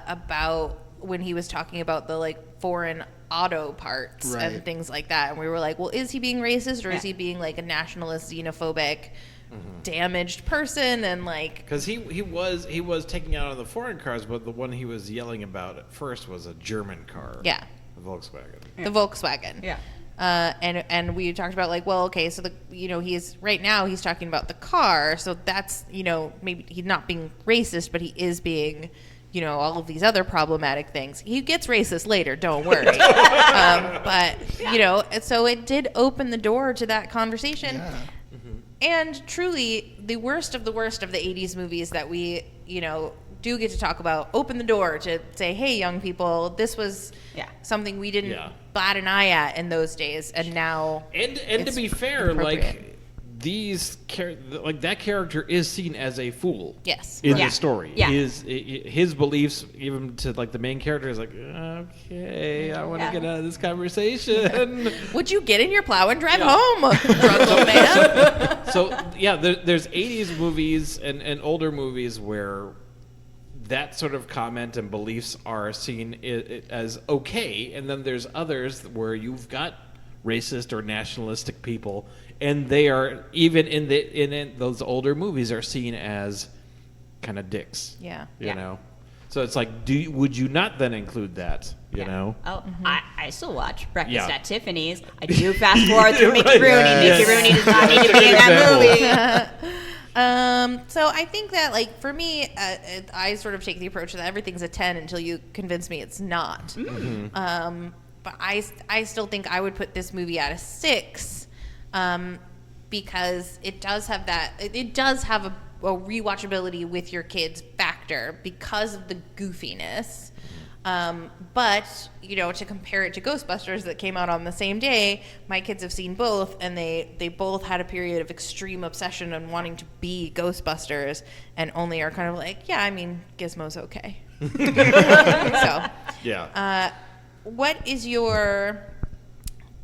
About when he was talking about the like foreign auto parts Right. and things like that. And we were like, well, is he being racist, or is Yeah. he being like a nationalist, xenophobic, damaged person? And like, Because he was taking out on the foreign cars, but the one he was yelling about at first was a German car. Yeah. A Volkswagen. the Volkswagen. Yeah. And we talked about like, well, okay, so he's right now he's talking about the car, so that's, maybe he's not being racist, but he is being, all of these other problematic things. He gets racist later, don't worry. But so it did open the door to that conversation. Yeah. And truly, the worst of the 80s movies that we, do get to talk about open the door to say, hey, young people, this was something we didn't bat an eye at in those days, and now And to it's be fair, appropriate. like that character is seen as a fool. Yes. In Yeah. the story, Yeah. his beliefs, even to like the main character, is like, okay, I want to Yeah. get out of this conversation. Would you get in your plow and drive home, drunk old man? So yeah, there's 80s movies and older movies where that sort of comment and beliefs are seen as okay, and then there's others where you've got racist or nationalistic people, and they are even in those older movies are seen as kind of dicks. Yeah. You know, so it's like, would you not then include that? You know. Oh, Mm-hmm. I still watch Breakfast Yeah. at Tiffany's. I do fast forward through Mickey Right. Rooney. Yes. Mickey Rooney does not need to be in that movie. So I think that, like, for me, I sort of take the approach that everything's a 10 until you convince me it's not. But I still think I would put this movie at a 6, because it does have that. It does have a rewatchability with your kids factor because of the goofiness. But to compare it to Ghostbusters that came out on the same day, my kids have seen both, and they both had a period of extreme obsession and wanting to be Ghostbusters, and only are kind of like, yeah, I mean, Gizmo's okay. So, Yeah. what is your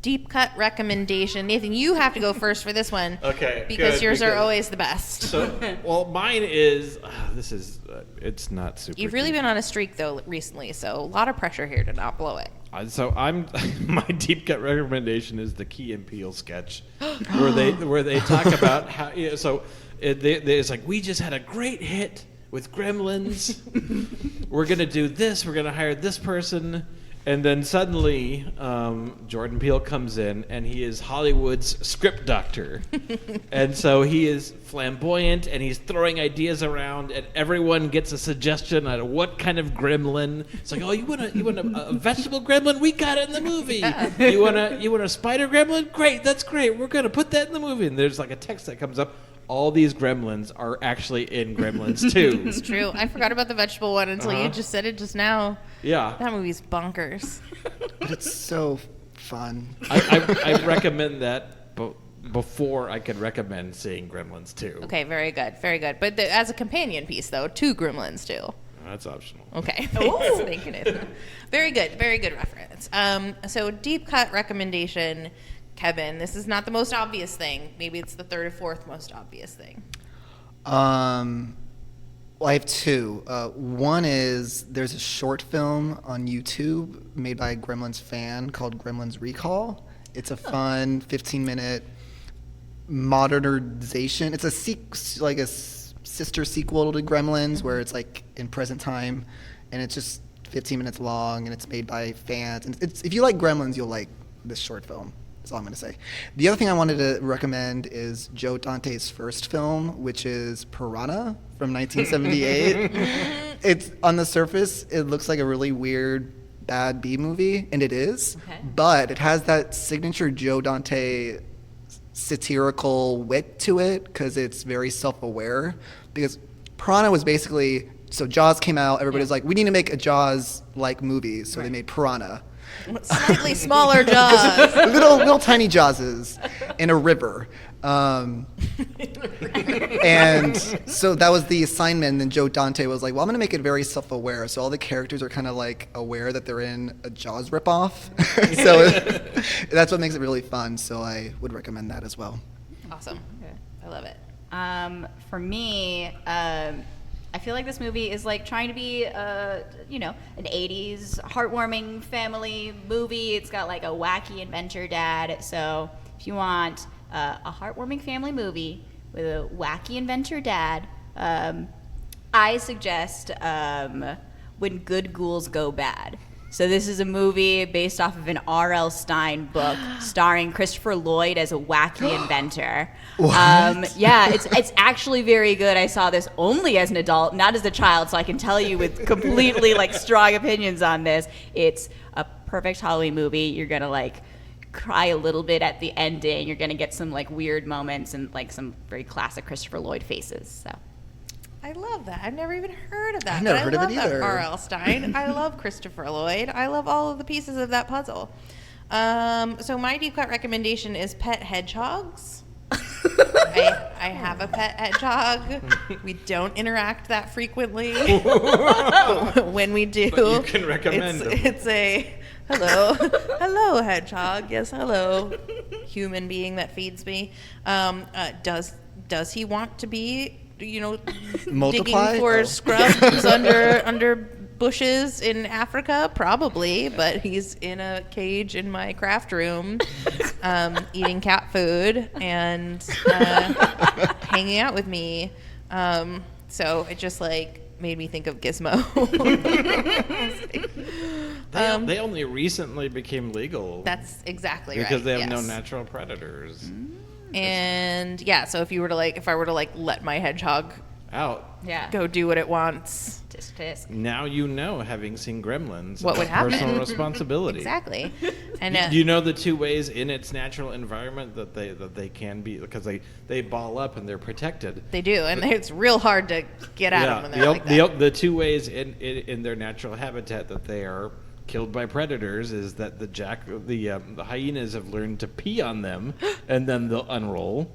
deep cut recommendation? Nathan, you have to go first for this one. Okay, Because good, yours are because- always the best. So, well, mine is this is it's not super. You've really deep. been on a streak, though, recently, so a lot of pressure here to not blow it. So I'm my deep cut recommendation is the Key and Peele sketch, where they talk about how it's like, we just had a great hit with Gremlins. We're gonna do this. We're gonna hire this person, and then suddenly Jordan Peele comes in, and he is Hollywood's script doctor, and so he is flamboyant, and he's throwing ideas around, and everyone gets a suggestion on what kind of gremlin. It's like, oh, you want a vegetable gremlin? We got it in the movie. You want a spider gremlin? Great, that's great. We're gonna put that in the movie. And there's like a text that comes up. All these gremlins are actually in Gremlins too. It's true. I forgot about the vegetable one until you just said it just now. Yeah. That movie's bonkers. But it's so fun. I recommend that before I could recommend seeing Gremlins 2. Okay, very good, very good. But as a companion piece, though, to Gremlins too. That's optional. Okay. Thank you, Nathan. Very good reference. So deep cut recommendation, Kevin. This is not the most obvious thing. Maybe it's the third or fourth most obvious thing. Well, I have two. One is there's a short film on YouTube made by a Gremlins fan called Gremlins Recall. It's a fun 15-minute modernization. It's a sister sequel to Gremlins where it's like in present time, and it's just 15 minutes long, and it's made by fans. And if you like Gremlins, you'll like this short film. That's all I'm going to say. The other thing I wanted to recommend is Joe Dante's first film, which is Piranha from 1978. It's on the surface, it looks like a really weird, bad B movie, and it is. Okay. But it has that signature Joe Dante satirical wit to it because it's very self-aware. Because Piranha was basically, so Jaws came out, everybody was like, we need to make a Jaws-like movie, so they made Piranha. Slightly smaller Jaws. little tiny Jawses in a river. And so that was the assignment. And then Joe Dante was like, well, I'm going to make it very self-aware. So all the characters are kind of like aware that they're in a Jaws ripoff. So that's what makes it really fun. So I would recommend that as well. Awesome. Okay. I love it. For me, I feel like this movie is like trying to be, an 80s heartwarming family movie. It's got like a wacky adventure dad. So if you want a heartwarming family movie with a wacky adventure dad, I suggest When Good Ghouls Go Bad. So this is a movie based off of an R.L. Stine book starring Christopher Lloyd as a wacky inventor. Yeah, it's actually very good. I saw this only as an adult, not as a child, so I can tell you with completely like strong opinions on this. It's a perfect Halloween movie. You're gonna like cry a little bit at the ending. You're gonna get some like weird moments and like some very classic Christopher Lloyd faces. So. I love that. I've never even heard of that. I've never heard of it either. R.L. Stine. I love Christopher Lloyd. I love all of the pieces of that puzzle. So my deep cut recommendation is pet hedgehogs. I have a pet hedgehog. We don't interact that frequently. When we do, but you can recommend them. It's a hello hedgehog. Yes, hello human being that feeds me. Does he want to be multiply? Digging for scrubs under bushes in Africa? Probably, but he's in a cage in my craft room, eating cat food and hanging out with me. So it just like made me think of Gizmo. They only recently became legal. That's exactly right. Because they have no natural predators. Mm-hmm. And yeah, so if I were to let my hedgehog out, go do what it wants. Tisk. Now having seen Gremlins, what would happen? Personal responsibility. Exactly. And do you know the two ways in its natural environment that they can be, because they ball up and they're protected. They do, and it's real hard to get at them when they're like that. The two ways in their natural habitat that they are killed by predators is that the hyenas have learned to pee on them, and then they'll unroll,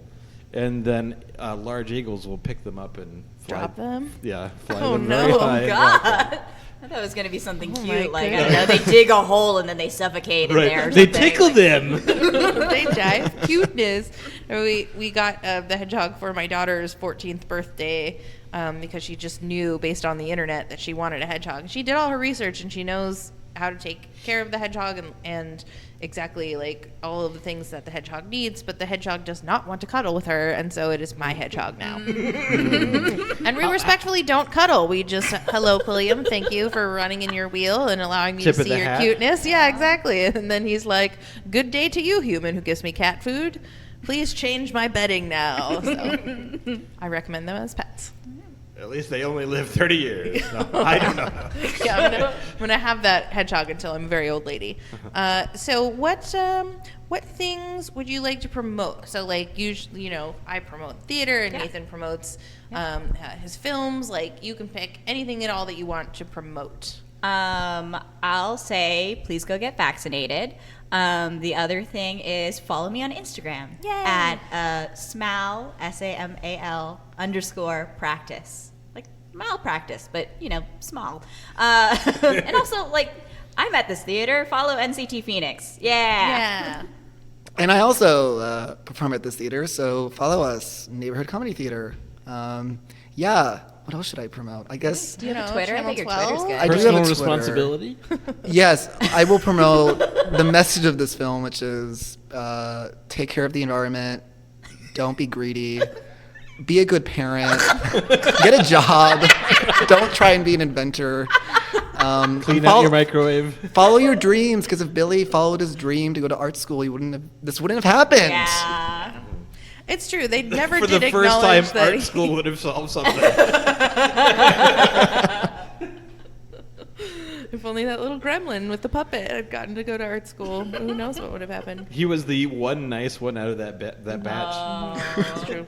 and then large eagles will pick them up and drop them. Yeah, fly them very high. Oh God! I thought it was gonna be something cute, like I don't know, they dig a hole and then they suffocate in there. Or they tickle them. They die of cuteness. We got the hedgehog for my daughter's 14th birthday. Because she just knew based on the internet that she wanted a hedgehog. She did all her research and she knows how to take care of the hedgehog and exactly like all of the things that the hedgehog needs, but the hedgehog does not want to cuddle with her, and so it is my hedgehog now. And we respectfully don't cuddle. We just, hello, Pulliam, thank you for running in your wheel and allowing me to see your cuteness. Yeah, exactly. And then he's like, good day to you, human who gives me cat food. Please change my bedding now. So I recommend them as pets. At least they only live 30 years. No, I don't know. Yeah, I'm gonna have that hedgehog until I'm a very old lady. So what things would you like to promote? So like usually, I promote theater and Nathan promotes his films. Like you can pick anything at all that you want to promote. I'll say please go get vaccinated. The other thing is follow me on Instagram at SMAL, SAMAL _practice. Like malpractice, but small. And also, I'm at this theater. Follow NCT Phoenix. Yeah. And I also perform at this theater, so follow us, Neighborhood Comedy Theater. What else should I promote? I guess. Do you have a Twitter? I think your Channel Twitter's good. I do have a Personal Twitter. responsibility. Yes, I will promote the message of this film, which is take care of the environment, don't be greedy, be a good parent, get a job, don't try and be an inventor. Clean out your microwave. Follow your dreams, because if Billy followed his dream to go to art school, this wouldn't have happened. Yeah. It's true. They never For did the first acknowledge time, that art school would have solved something. if only that little gremlin with the puppet had gotten to go to art school, who knows what would have happened. He was the one nice one out of that batch. It's true.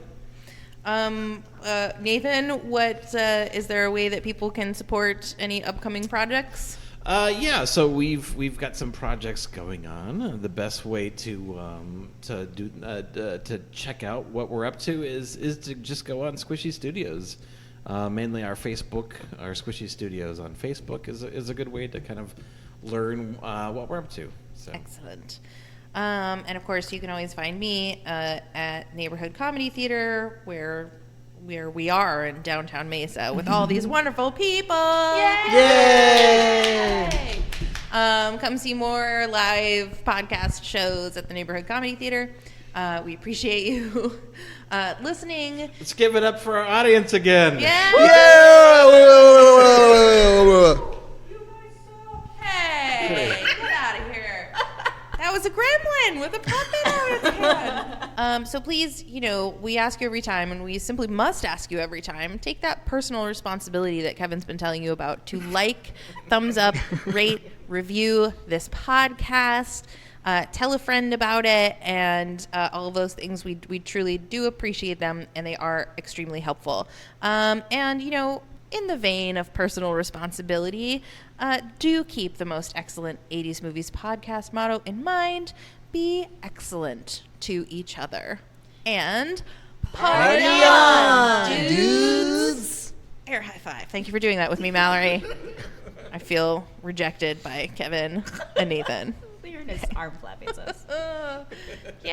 Nathan, what is there a way that people can support any upcoming projects? So we've got some projects going on. The best way to check out what we're up to is to just go on Squishy Studios. Mainly our Squishy Studios on Facebook is a good way to kind of learn what we're up to. So. Excellent. And of course, you can always find me at Neighborhood Comedy Theater, where we are in downtown Mesa with all these wonderful people. Yay! Come see more live podcast shows at the Neighborhood Comedy Theater. We appreciate you listening. Let's give it up for our audience again. Yeah! Hey! Get out of here. That was a gremlin with a puppet on its head. So please, we ask you every time, and we simply must ask you every time, take that personal responsibility that Kevin's been telling you about to thumbs up, rate, review this podcast, tell a friend about it, and all of those things. We truly do appreciate them, and they are extremely helpful. In the vein of personal responsibility, do keep the most excellent 80s movies podcast motto in mind. Be excellent to each other. And party on, dudes! Air high five. Thank you for doing that with me, Mallory. I feel rejected by Kevin and Nathan. You're just arm flapping us. Yay!